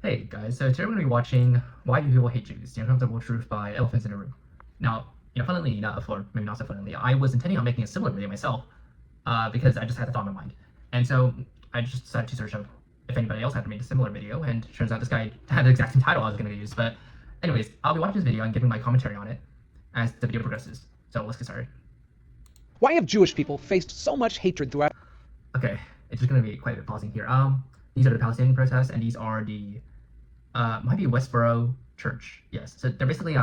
Hey guys, so today we're going to be watching Why Do People Hate Jews? The Uncomfortable Truth by Elephants in a Room. Now, funnily enough, or maybe not so funnily, I was intending on making a similar video myself because I just had the thought in my mind. And so I just decided to search up if anybody else had made a similar video, and it turns out this guy had the exact same title I was going to use. But anyways, I'll be watching this video and giving my commentary on it as the video progresses. So let's get started. Why have Jewish people faced so much hatred throughout? Okay, it's just going to be quite a bit pausing here. These are the Palestinian protests, and these are the might be Westboro Church. Yes, so they're basically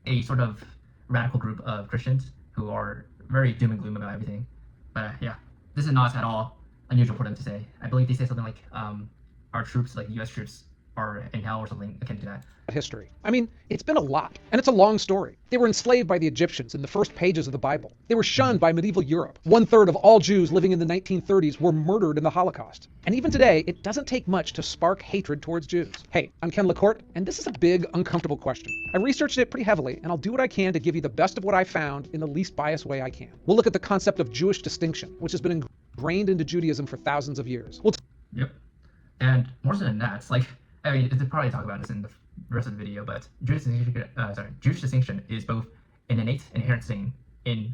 a sort of radical group of Christians who are very doom and gloom about everything. But yeah, this is not at all unusual for them to say. I believe they say something like our troops, like U.S. troops, are in hell or something akin to that. History. I mean, it's been a lot, and it's a long story. They were enslaved by the Egyptians in the first pages of the Bible. They were shunned by medieval Europe. 1/3 of all Jews living in the 1930s were murdered in the Holocaust. And even today, it doesn't take much to spark hatred towards Jews. Hey, I'm Ken LaCourte, and this is a big, uncomfortable question. I researched it pretty heavily, and I'll do what I can to give you the best of what I found in the least biased way I can. We'll look at the concept of Jewish distinction, which has been ingrained into Judaism for thousands of years. Yep. And more so than that, I mean, they'll probably talk about this in the rest of the video, but Jewish distinction is both an innate, inherent thing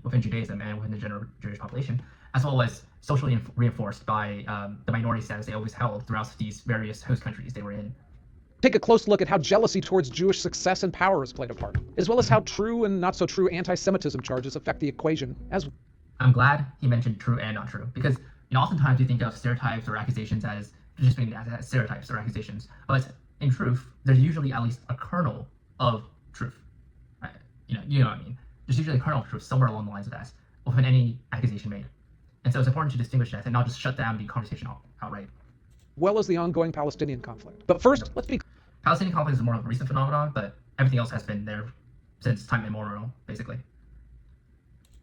within Judaism and within the general Jewish population, as well as socially reinforced by the minority status they always held throughout these various host countries they were in. Take a close look at how jealousy towards Jewish success and power has played a part, as well as how true and not so true anti-Semitism charges affect the equation as well. I'm glad he mentioned true and not true, because oftentimes you think of stereotypes or accusations as just being as stereotypes or accusations, but in truth, there's usually at least a kernel of truth. You know what I mean? There's usually a kernel of truth somewhere along the lines of that within any accusation made. And so it's important to distinguish that and not just shut down the conversation outright. Well as the ongoing Palestinian conflict. But first, let's be Palestinian conflict is more of a recent phenomenon, but everything else has been there since time immemorial, basically.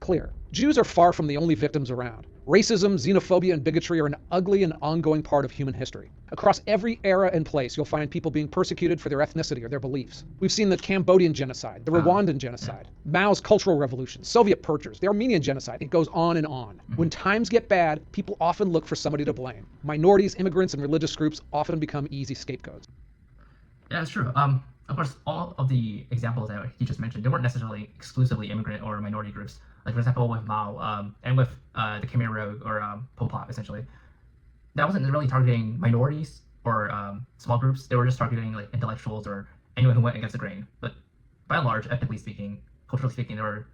clear. Jews are far from the only victims around. Racism, xenophobia, and bigotry are an ugly and ongoing part of human history. Across every era and place, you'll find people being persecuted for their ethnicity or their beliefs. We've seen the Cambodian genocide, the Rwandan genocide, Mao's Cultural Revolution, Soviet purges, the Armenian genocide. It goes on and on. When times get bad, people often look for somebody to blame. Minorities, immigrants, and religious groups often become easy scapegoats. Yeah, that's true. Of course, all of the examples that he just mentioned, they weren't necessarily exclusively immigrant or minority groups. Like, for example, with Mao and with the Khmer Rouge or Pol Pot, essentially. That wasn't really targeting minorities or small groups. They were just targeting like intellectuals or anyone who went against the grain. But by and large, ethnically speaking, culturally speaking, they were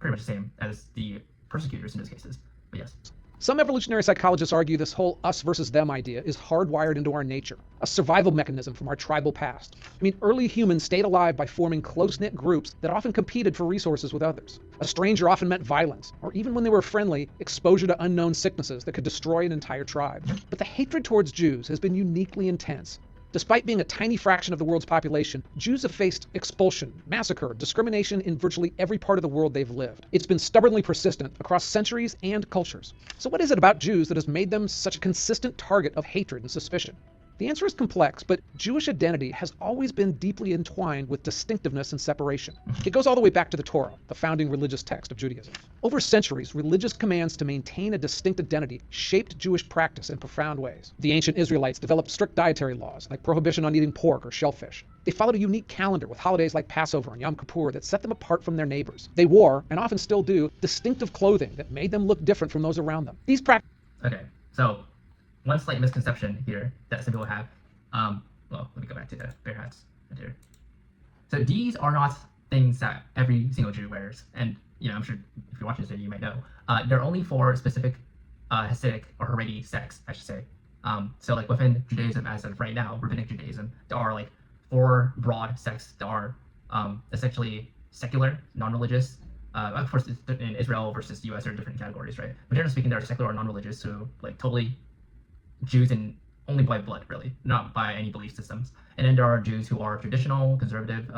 pretty much the same as the persecutors in those cases. But yes. Some evolutionary psychologists argue this whole us versus them idea is hardwired into our nature, a survival mechanism from our tribal past. I mean, early humans stayed alive by forming close-knit groups that often competed for resources with others. A stranger often meant violence, or even when they were friendly, exposure to unknown sicknesses that could destroy an entire tribe. But the hatred towards Jews has been uniquely intense. Despite being a tiny fraction of the world's population, Jews have faced expulsion, massacre, discrimination in virtually every part of the world they've lived. It's been stubbornly persistent across centuries and cultures. So what is it about Jews that has made them such a consistent target of hatred and suspicion? The answer is complex, but Jewish identity has always been deeply entwined with distinctiveness and separation. It goes all the way back to the Torah, the founding religious text of Judaism. Over centuries, religious commands to maintain a distinct identity shaped Jewish practice in profound ways. The ancient Israelites developed strict dietary laws, like prohibition on eating pork or shellfish. They followed a unique calendar with holidays like Passover and Yom Kippur that set them apart from their neighbors. They wore, and often still do, distinctive clothing that made them look different from those around them. These practices... Okay, so one slight misconception here that some people have. Well, let me go back to the bear hats right here. So these are not things that every single Jew wears, and I'm sure if you're watching this video, you might know. They're only for specific Hasidic or Haredi sects, I should say. So like within Judaism, as of right now, Rabbinic Judaism, there are like 4 broad sects that are essentially secular, non-religious. Of course, in Israel versus the US, there are different categories, right? But generally speaking, there are secular or non-religious, so like totally Jews and only by blood, really, not by any belief systems. And then there are Jews who are traditional, conservative,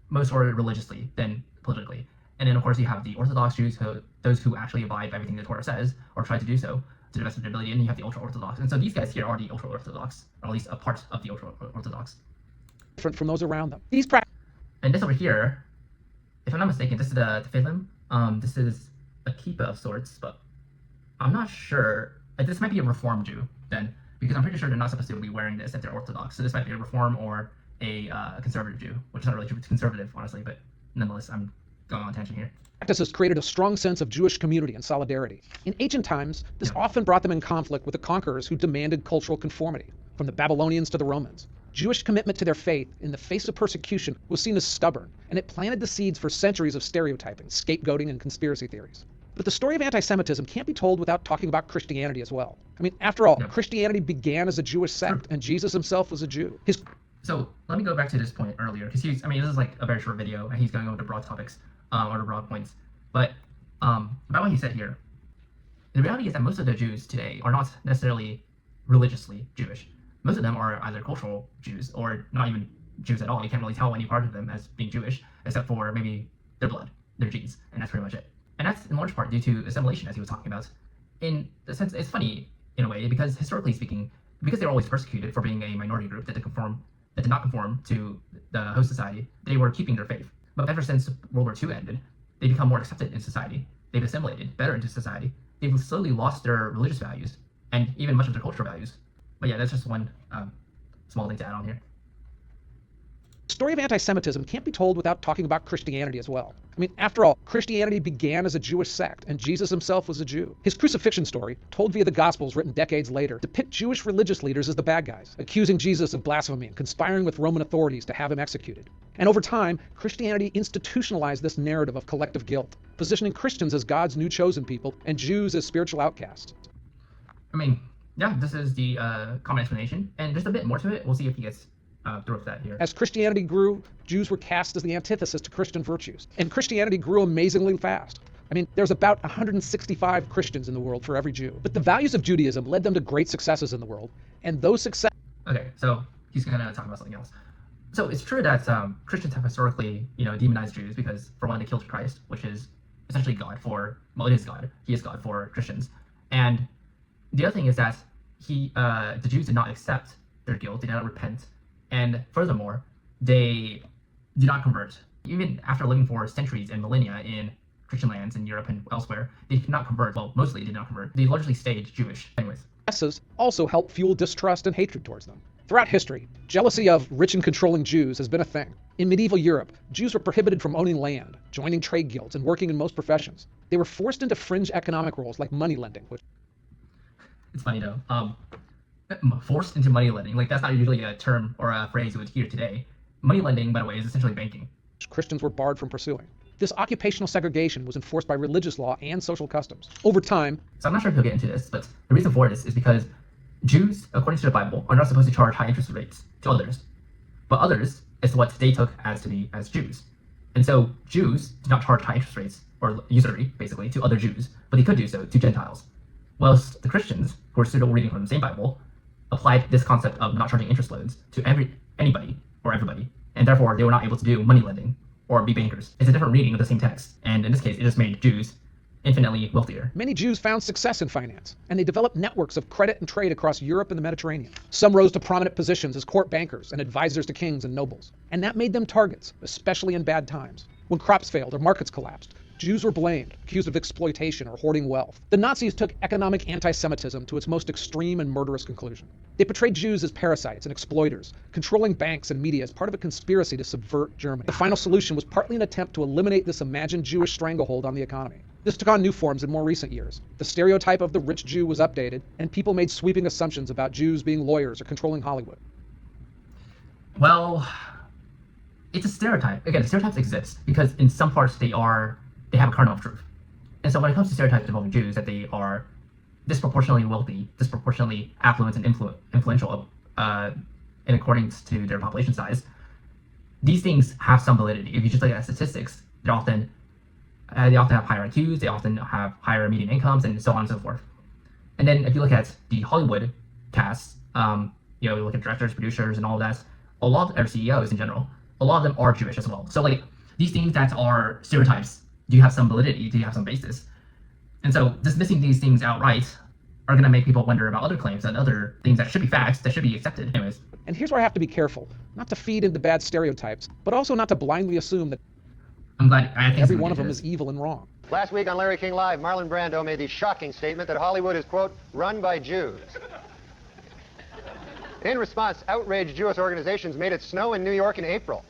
most more religiously than politically. And then, of course, you have the Orthodox Jews, those who actually abide by everything the Torah says, or try to do so to the best of their ability. And then you have the ultra-Orthodox. And so these guys here are the ultra-Orthodox, or at least a part of the ultra-Orthodox. from those around them. And this over here, if I'm not mistaken, this is the tefillin. This is a kippah of sorts, but I'm not sure. This might be a Reform Jew then, because I'm pretty sure they're not supposed to be wearing this if they're Orthodox. So this might be a Reform or a conservative Jew, which is not really conservative, honestly, but nonetheless, I'm going on a tangent here. Practices created a strong sense of Jewish community and solidarity. In ancient times, this often brought them in conflict with the conquerors who demanded cultural conformity, from the Babylonians to the Romans. Jewish commitment to their faith in the face of persecution was seen as stubborn, and it planted the seeds for centuries of stereotyping, scapegoating, and conspiracy theories. But the story of anti-Semitism can't be told without talking about Christianity as well. I mean, after all, Christianity began as a Jewish sect, and Jesus himself was a Jew. So let me go back to this point earlier, because this is like a very short video, and he's going over the broad topics, or the broad points. But about what he said here, the reality is that most of the Jews today are not necessarily religiously Jewish. Most of them are either cultural Jews or not even Jews at all. You can't really tell any part of them as being Jewish, except for maybe their blood, their genes, and that's pretty much it. And that's in large part due to assimilation, as he was talking about. In the sense, it's funny in a way, because historically speaking, because they were always persecuted for being a minority group that did not conform to the host society, they were keeping their faith. But ever since World War II ended, they become more accepted in society. They've assimilated better into society. They've slowly lost their religious values and even much of their cultural values. But yeah, that's just one small thing to add on here. The story of anti-Semitism can't be told without talking about Christianity as well. I mean, after all, Christianity began as a Jewish sect, and Jesus himself was a Jew. His crucifixion story, told via the Gospels written decades later, depict Jewish religious leaders as the bad guys, accusing Jesus of blasphemy and conspiring with Roman authorities to have him executed. And over time, Christianity institutionalized this narrative of collective guilt, positioning Christians as God's new chosen people and Jews as spiritual outcasts. I mean, yeah, this is the common explanation, and there's a bit more to it. We'll see if he gets through with that here. As Christianity grew, Jews were cast as the antithesis to Christian virtues, and Christianity grew amazingly fast. I mean, there's about 165 Christians in the world for every Jew. But the values of Judaism led them to great successes in the world, and those successes... Okay, so he's going to talk about something else. So it's true that Christians have historically, demonized Jews because, for one, they killed Christ, which is essentially God for, well, it is God. He is God for Christians. And the other thing is that the Jews did not accept their guilt, they did not repent, and furthermore, they did not convert. Even after living for centuries and millennia in Christian lands in Europe and elsewhere, they did not convert. Well, mostly did not convert. They largely stayed Jewish. Anyways. Successes also help fuel distrust and hatred towards them. Throughout history, jealousy of rich and controlling Jews has been a thing. In medieval Europe, Jews were prohibited from owning land, joining trade guilds, and working in most professions. They were forced into fringe economic roles like money lending, which... It's funny though. Forced into money lending, like that's not usually a term or a phrase you would hear today. Money lending, by the way, is essentially banking. Christians were barred from pursuing. This occupational segregation was enforced by religious law and social customs. Over time... So I'm not sure if he'll get into this, but the reason for this is because Jews, according to the Bible, are not supposed to charge high interest rates to others. But others is what they took as to be as Jews. And so Jews did not charge high interest rates, or usury, basically, to other Jews, but they could do so to Gentiles. Whilst the Christians, who are still reading from the same Bible, applied this concept of not charging interest loans to anybody or everybody, and therefore they were not able to do money lending or be bankers. It's a different reading of the same text, and in this case, it just made Jews infinitely wealthier. Many Jews found success in finance, and they developed networks of credit and trade across Europe and the Mediterranean. Some rose to prominent positions as court bankers and advisors to kings and nobles, and that made them targets, especially in bad times. When crops failed or markets collapsed, Jews were blamed, accused of exploitation or hoarding wealth. The Nazis took economic anti-Semitism to its most extreme and murderous conclusion. They portrayed Jews as parasites and exploiters, controlling banks and media as part of a conspiracy to subvert Germany. The final solution was partly an attempt to eliminate this imagined Jewish stranglehold on the economy. This took on new forms in more recent years. The stereotype of the rich Jew was updated, and people made sweeping assumptions about Jews being lawyers or controlling Hollywood. Well, it's a stereotype. Again, stereotypes exist because in some parts they have a kernel of truth. And so when it comes to stereotypes involving Jews, that they are disproportionately wealthy, disproportionately affluent and influential in accordance to their population size, these things have some validity. If you just look at statistics, they often have higher IQs, they often have higher median incomes, and so on and so forth. And then if you look at the Hollywood cast, you look at directors, producers, and all of that, a lot of, or CEOs in general, a lot of them are Jewish as well. So like these things that are stereotypes, do you have some validity? Do you have some basis? And so dismissing these things outright are going to make people wonder about other claims and other things that should be facts, that should be accepted. Anyways. And here's where I have to be careful, not to feed into bad stereotypes, but also not to blindly assume that I think every one of them is evil and wrong. Last week on Larry King Live, Marlon Brando made the shocking statement that Hollywood is, quote, run by Jews. In response, outraged Jewish organizations made it snow in New York in April.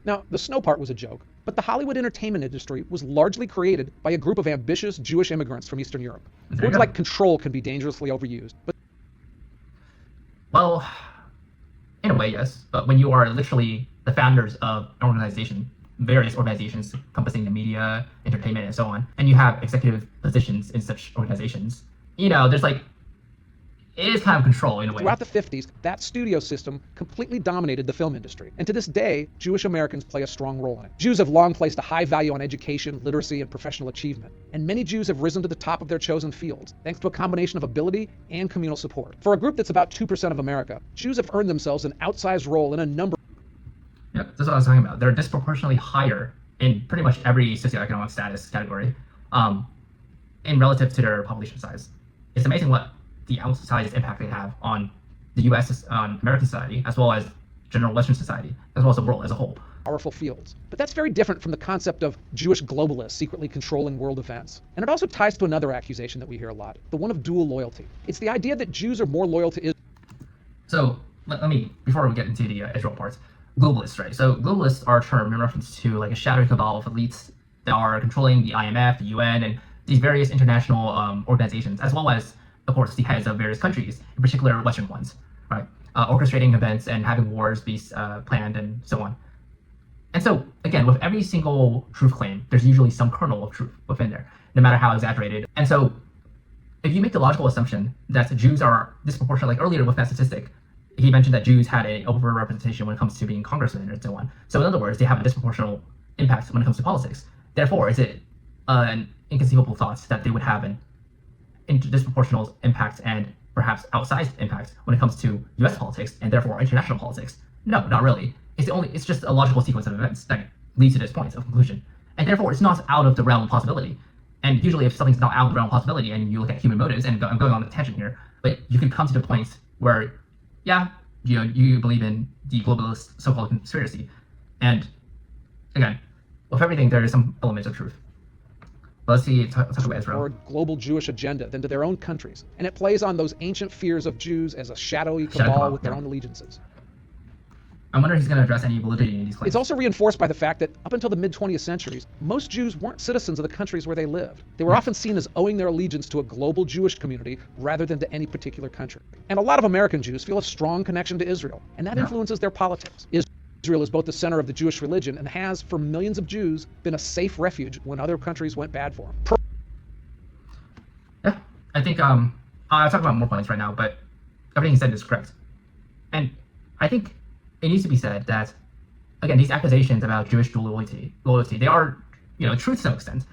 Now, the snow part was a joke, but the Hollywood entertainment industry was largely created by a group of ambitious Jewish immigrants from Eastern Europe. Words like control can be dangerously overused, but Well, in a way, yes. But when you are literally the founders of an organization, various organizations encompassing the media, entertainment, and so on, and you have executive positions in such organizations, there's it is kind of control in a way. throughout the 50s, that studio system completely dominated the film industry. And to this day, Jewish Americans play a strong role in it. Jews have long placed a high value on education, literacy, and professional achievement. And many Jews have risen to the top of their chosen fields, thanks to a combination of ability and communal support. For a group that's about 2% of America, Jews have earned themselves an outsized role in a number. Yep, that's what I was talking about. They're disproportionately higher in pretty much every socioeconomic status category, in relative to their population size. It's amazing what the outsized impact they have on the U.S., on American society, as well as general Western society, as well as the world as a whole. Powerful fields. But that's very different from the concept of Jewish globalists secretly controlling world events. And it also ties to another accusation that we hear a lot, the one of dual loyalty. It's the idea that Jews are more loyal to Israel. So let me, before we get into the Israel parts, globalists, right? So globalists are a term in reference to a shadowy cabal of elites that are controlling the IMF, the UN, and these various international organizations, as well as, of course, the heads of various countries, in particular Western ones, right? Orchestrating events and having wars be planned and so on. And so, again, with every single truth claim, there's usually some kernel of truth within there, no matter how exaggerated. And so, if you make the logical assumption that Jews are disproportionate, like earlier with that statistic, he mentioned that Jews had an overrepresentation when it comes to being congressmen and so on. So in other words, they have a disproportional impact when it comes to politics. Therefore, is it an inconceivable thought that they would have an disproportional impact and perhaps outsized impact when it comes to U.S. politics and therefore international politics? No, not really. It's just a logical sequence of events that leads to this point of conclusion. And therefore, it's not out of the realm of possibility. And usually if something's not out of the realm of possibility and you look at human motives, and I'm going on a tangent here, but you can come to the point where, yeah, you believe in the globalist so-called conspiracy. And again, with everything, there is some elements of truth. But let's see, talk about Israel. Or a global Jewish agenda than to their own countries. And it plays on those ancient fears of Jews as a shadowy cabal with their own allegiances. I wonder if he's going to address any validity in these claims. It's also reinforced by the fact that up until the mid-20th centuries, most Jews weren't citizens of the countries where they lived. They were often seen as owing their allegiance to a global Jewish community rather than to any particular country. And a lot of American Jews feel a strong connection to Israel, and that influences their politics. Israel is both the center of the Jewish religion and has, for millions of Jews, been a safe refuge when other countries went bad for them. Yeah, I think I'll talk about more points right now, but everything he said is correct. And I think it needs to be said that, again, these accusations about Jewish dual loyalty, they are, true to some extent.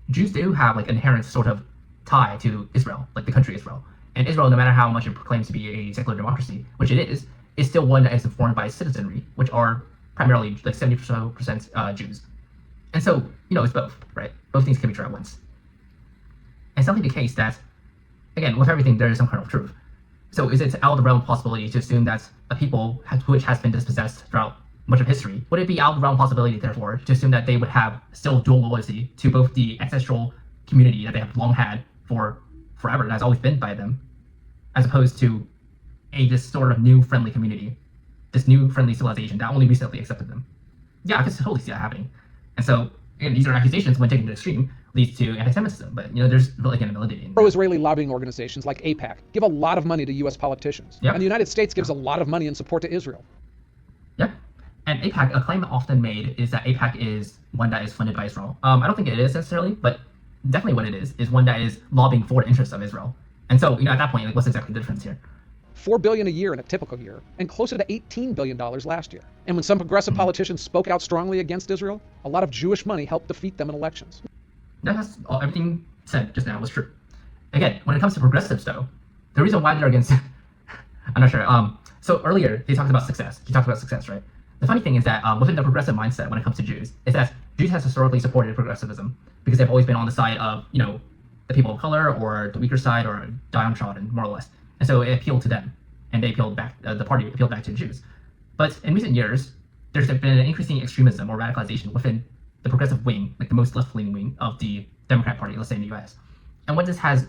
Jews do have an inherent sort of tie to Israel, like the country Israel. And Israel, no matter how much it proclaims to be a secular democracy, which it is still one that is informed by citizenry, which are primarily 70% Jews. And so, it's both, right? Both things can be true at once. And it's definitely the case that, again, with everything, there is some kernel of truth. So is it out of the realm of possibility to assume that a people which has been dispossessed throughout much of history, would it be out of the realm of possibility, therefore, to assume that they would have still dual loyalty to both the ancestral community that they have long had for forever, that has always been by them, as opposed to this sort of new friendly community, this new friendly civilization that only recently accepted them? Yeah, I could totally see that happening. And so, again, these are accusations, when taken to the extreme, leads to anti-Semitism. But there's again validity in pro-Israeli lobbying organizations like AIPAC give a lot of money to U.S. politicians, and the United States gives a lot of money in support to Israel. Yep. And AIPAC, a claim often made is that AIPAC is one that is funded by Israel. I don't think it is necessarily, but definitely what it is one that is lobbying for the interests of Israel. And so, at that point, what's exactly the difference here? $4 billion a year in a typical year, and closer to $18 billion last year. And when some progressive politicians spoke out strongly against Israel, a lot of Jewish money helped defeat them in elections. That's all, everything said just now was true. Again, when it comes to progressives, though, the reason why they're against, I'm not sure. So earlier they talked about success. You talked about success, right? The funny thing is that within the progressive mindset, when it comes to Jews, is that Jews has historically supported progressivism because they've always been on the side of the people of color or the weaker side or downtrodden, more or less. And so it appealed to them, and they appealed back. The party appealed back to the Jews. But in recent years, there's been an increasing extremism or radicalization within the progressive wing, like the most left-leaning wing of the Democrat Party, let's say in the U.S. And what this has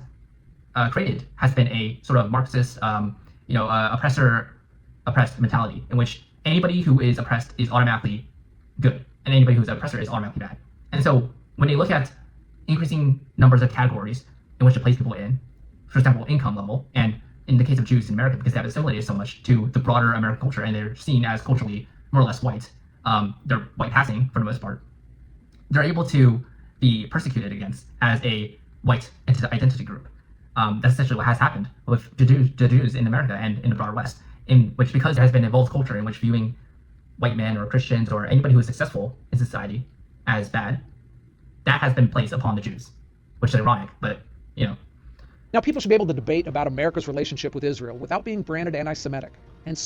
created has been a sort of Marxist, oppressed mentality in which anybody who is oppressed is automatically good, and anybody who's an oppressor is automatically bad. And so when they look at increasing numbers of categories in which to place people in, for example, income level, and in the case of Jews in America, because they have assimilated so much to the broader American culture and they're seen as culturally more or less white, they're white passing for the most part, they're able to be persecuted against as a white identity group. That's essentially what has happened with the Jews in America and in the broader West, in which, because there has been an evolved culture in which viewing white men or Christians or anybody who is successful in society as bad, that has been placed upon the Jews, which is ironic, but Now, people should be able to debate about America's relationship with Israel without being branded anti-Semitic. And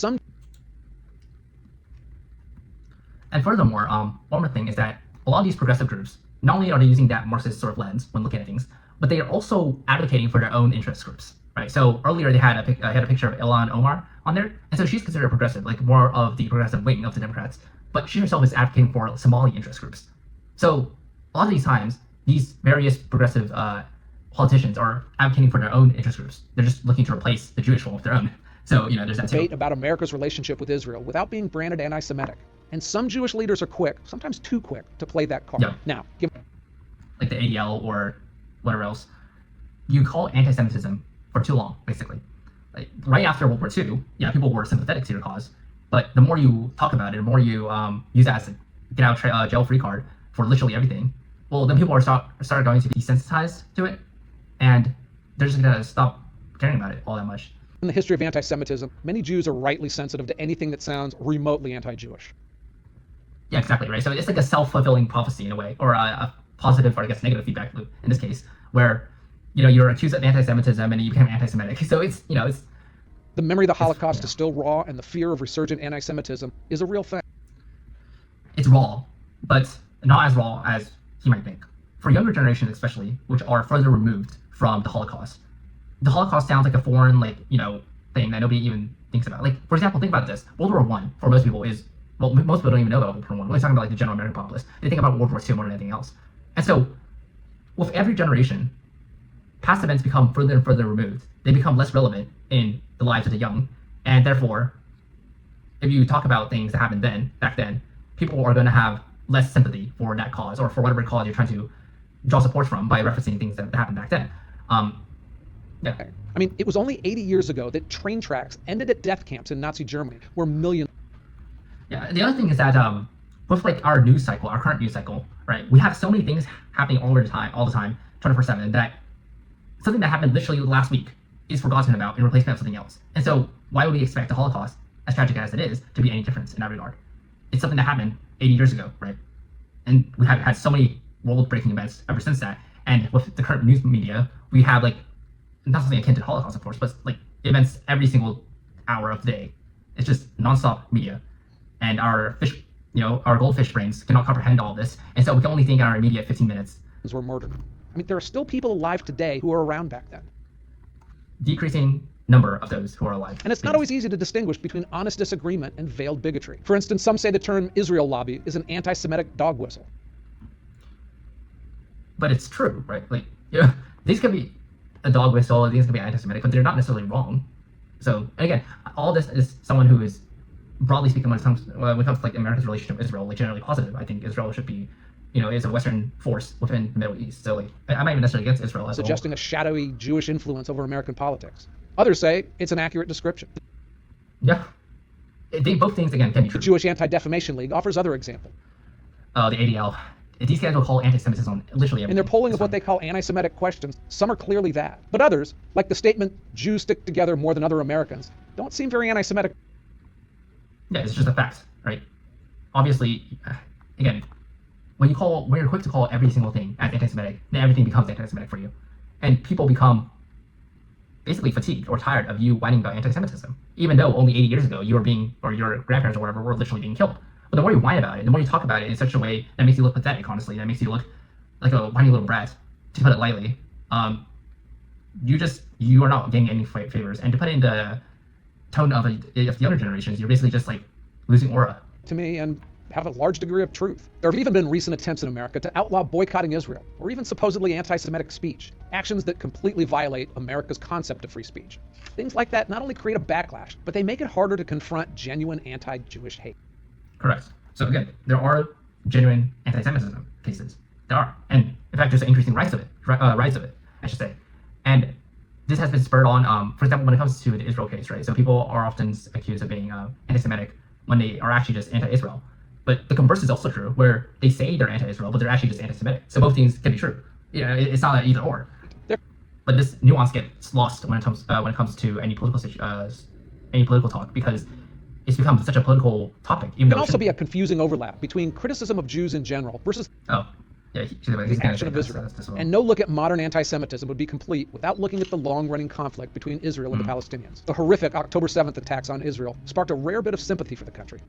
furthermore, one more thing is that a lot of these progressive groups, not only are they using that Marxist sort of lens when looking at things, but they are also advocating for their own interest groups, right? So earlier they had a picture of Ilhan Omar on there, and so she's considered progressive, like more of the progressive wing of the Democrats, but she herself is advocating for Somali interest groups. So a lot of these times, these various progressive politicians are advocating for their own interest groups. They're just looking to replace the Jewish one with their own. So there's that debate too. about America's relationship with Israel without being branded anti-Semitic. And some Jewish leaders are quick, sometimes too quick, to play that card. Yeah. Now, like the ADL or whatever else, you call anti-Semitism for too long, basically. Like right after World War II, yeah, people were sympathetic to your cause, but the more you talk about it, the more you use that as a get out jail free card for literally everything, well, then people started going to be desensitized to it, and they're just gonna stop caring about it all that much. in the history of anti-Semitism, many Jews are rightly sensitive to anything that sounds remotely anti-Jewish. Yeah, exactly, right? So it's like a self-fulfilling prophecy in a way, or a positive, or I guess negative feedback loop in this case, where you're accused of anti-Semitism and you become anti-Semitic. So it's The memory of the Holocaust is still raw, and the fear of resurgent anti-Semitism is a real thing. It's raw, but not as raw as you might think. For younger generations especially, which are further removed from the Holocaust sounds like a foreign, thing that nobody even thinks about. Like, for example, think about this. World War I, for most people, most people don't even know about World War I. We're talking about the general American populace. They think about World War II more than anything else. And so, with every generation, past events become further and further removed. They become less relevant in the lives of the young, and therefore, if you talk about things that happened back then, people are going to have less sympathy for that cause, or for whatever cause you're trying to draw support from by referencing things that happened back then. Yeah. I mean, it was only 80 years ago that train tracks ended at death camps in Nazi Germany, where millions. Yeah. The other thing is that with our news cycle, our current news cycle, right? We have so many things happening all the time, 24/7, that something that happened literally last week is forgotten about in replacement of something else. And so, why would we expect the Holocaust, as tragic as it is, to be any different in that regard? It's something that happened 80 years ago, right? And we have had so many world-breaking events ever since that. And with the current news media, we have not something akin to the Holocaust, of course, but events every single hour of the day. It's just nonstop media, and our our goldfish brains cannot comprehend all this, and so we can only think in our immediate 15 minutes. Were murdered. I mean, there are still people alive today who were around back then. Decreasing number of those who are alive. And it's not always easy to distinguish between honest disagreement and veiled bigotry. For instance, some say the term Israel lobby is an anti-Semitic dog whistle. But it's true, right? These could be a dog whistle, these could be anti-Semitic, but they're not necessarily wrong. So, and again, all this is someone who is, broadly speaking, when it comes to America's relationship with Israel, generally positive. I think Israel should be, is a Western force within the Middle East. So, I'm not even necessarily against Israel as suggesting a shadowy Jewish influence over American politics. Others say it's an accurate description. Yeah. Both things, again, can be true. The Jewish Anti-Defamation League offers other examples. The ADL. These guys will call anti-Semitism on literally everything. In their polling of what they call anti-Semitic questions, some are clearly that. But others, like the statement, Jews stick together more than other Americans, don't seem very anti-Semitic. Yeah, it's just a fact, right? Obviously, again, when you're quick to call every single thing as anti-Semitic, then everything becomes anti-Semitic for you. And people become basically fatigued or tired of you whining about anti-Semitism, even though only 80 years ago you were or your grandparents or whatever were literally being killed. But the more you whine about it, the more you talk about it in such a way that makes you look pathetic, honestly, that makes you look like a whiny little brat, to put it lightly, you are not getting any favors. And to put it in the tone of the other generations, you're basically just losing aura. To me, and have a large degree of truth. There have even been recent attempts in America to outlaw boycotting Israel, or even supposedly anti-Semitic speech, actions that completely violate America's concept of free speech. Things like that not only create a backlash, but they make it harder to confront genuine anti-Jewish hate. Correct. So again, there are genuine anti-Semitism cases. There are, and in fact, there's an increasing rise of it, I should say. And this has been spurred on, for example, when it comes to the Israel case, right? So people are often accused of being anti-Semitic when they are actually just anti-Israel. But the converse is also true, where they say they're anti-Israel, but they're actually just anti-Semitic. So both things can be true. It's not an either or. But this nuance gets lost when it comes to any political talk, because it's become such a political topic. There can also be a confusing overlap between criticism of Jews in general versus the action of Israel. And no look at modern anti-Semitism would be complete without looking at the long-running conflict between Israel and the Palestinians. The horrific October 7th attacks on Israel sparked a rare bit of sympathy for the country.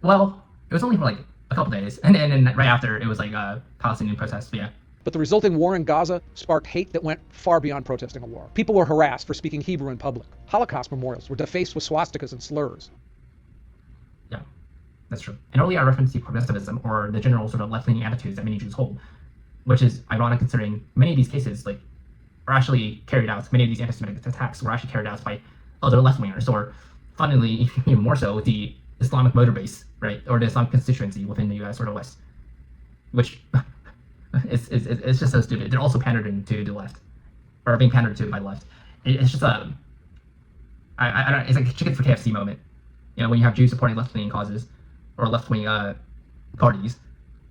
Well, it was only for like a couple days, and then right after it was like Palestinian protests. But yeah. But the resulting war in Gaza sparked hate that went far beyond protesting a war. People were harassed for speaking Hebrew in public. Holocaust memorials were defaced with swastikas and slurs. Yeah, that's true. And earlier I referenced the progressivism, or the general sort of left-leaning attitudes that many Jews hold, which is ironic considering many of these cases are actually carried out, many of these anti-Semitic attacks were actually carried out by other left-wingers, or funnily, even more so, the Islamic voter base, right, or the Islamic constituency within the U.S. or the West, which it's just so stupid. They're also pandering to the left, or being pandered to by the left. It's just I don't. It's like a chicken for KFC moment. When you have Jews supporting left-wing causes or left-wing parties,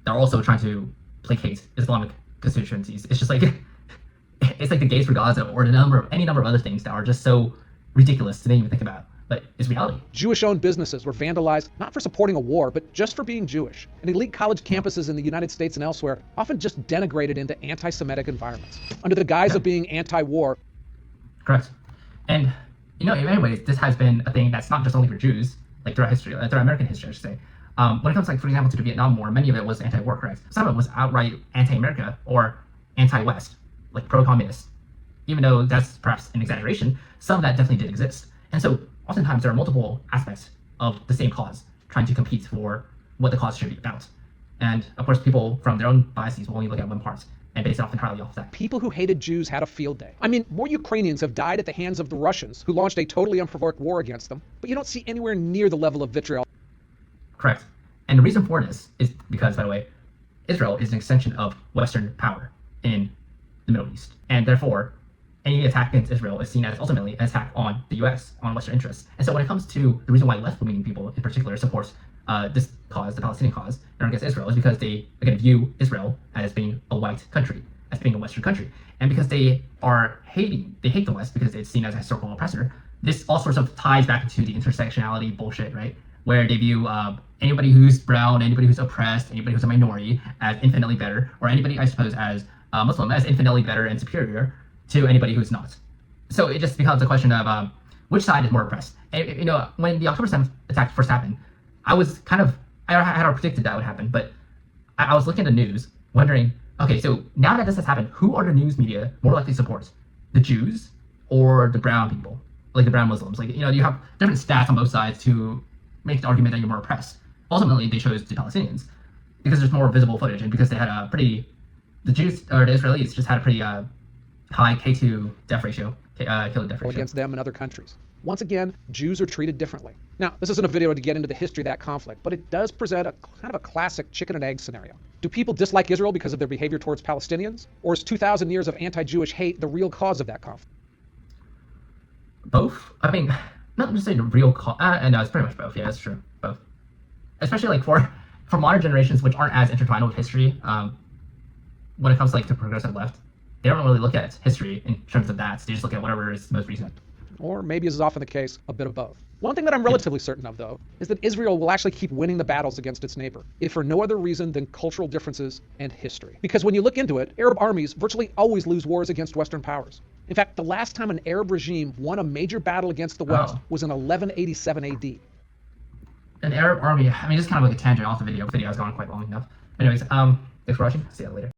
they're also trying to placate Islamic constituencies. It's just like it's like the gays for Gaza, or any number of other things that are just so ridiculous to even think about. But it's reality. Jewish-owned businesses were vandalized not for supporting a war, but just for being Jewish. And elite college campuses in the United States and elsewhere often just denigrated into anti-Semitic environments under the guise of being anti-war. Correct. And in many ways, this has been a thing that's not just only for Jews, like throughout history, throughout American history, I should say. When it comes, for example, to the Vietnam War, many of it was anti-war, correct? Some of it was outright anti-America or anti-West, like pro-communist. Even though that's perhaps an exaggeration, some of that definitely did exist. And so oftentimes there are multiple aspects of the same cause trying to compete for what the cause should be about. And of course, people from their own biases will only look at one part and base it entirely off that. People who hated Jews had a field day. I mean, more Ukrainians have died at the hands of the Russians, who launched a totally unprovoked war against them, but you don't see anywhere near the level of vitriol. Correct. And the reason for this is because, by the way, Israel is an extension of Western power in the Middle East. And therefore, any attack against Israel is seen as ultimately an attack on the U.S., on Western interests. And so when it comes to the reason why left-leaning people in particular support this cause, the Palestinian cause, and against Israel, is because they, again, view Israel as being a white country, as being a Western country. And because they hate the West because it's seen as a historical oppressor, this all sorts of ties back into the intersectionality bullshit, right? Where they view anybody who's brown, anybody who's oppressed, anybody who's a minority as infinitely better, or anybody, I suppose, as Muslim as infinitely better and superior to anybody who's not. So it just becomes a question of which side is more oppressed. And, when the October 7th attack first happened, I had predicted that would happen, but I was looking at the news, wondering, okay, so now that this has happened, who are the news media more likely to support? The Jews or the brown people, like the brown Muslims? Like, you have different stats on both sides to make the argument that you're more oppressed. Ultimately, they chose the Palestinians because there's more visible footage, and because they had the Jews or the Israelis just had a pretty high K2 death ratio, killer death ratio. Against them and other countries. Once again, Jews are treated differently. Now, this isn't a video to get into the history of that conflict, but it does present a kind of a classic chicken and egg scenario. Do people dislike Israel because of their behavior towards Palestinians? Or is 2,000 years of anti-Jewish hate the real cause of that conflict? Both. I mean, not necessarily the real cause. No, it's pretty much both. Yeah, that's true. Both. Especially for modern generations, which aren't as intertwined with history, when it comes to progressive left, they don't really look at history in terms of that. So they just look at whatever is most recent. Or maybe, as is often the case, a bit of both. One thing that I'm relatively certain of, though, is that Israel will actually keep winning the battles against its neighbor, if for no other reason than cultural differences and history. Because when you look into it, Arab armies virtually always lose wars against Western powers. In fact, the last time an Arab regime won a major battle against the West was in 1187 AD. An Arab army, I mean, this is kind of like a tangent off the video. The video has gone quite long enough. Anyways, thanks for watching. See you later.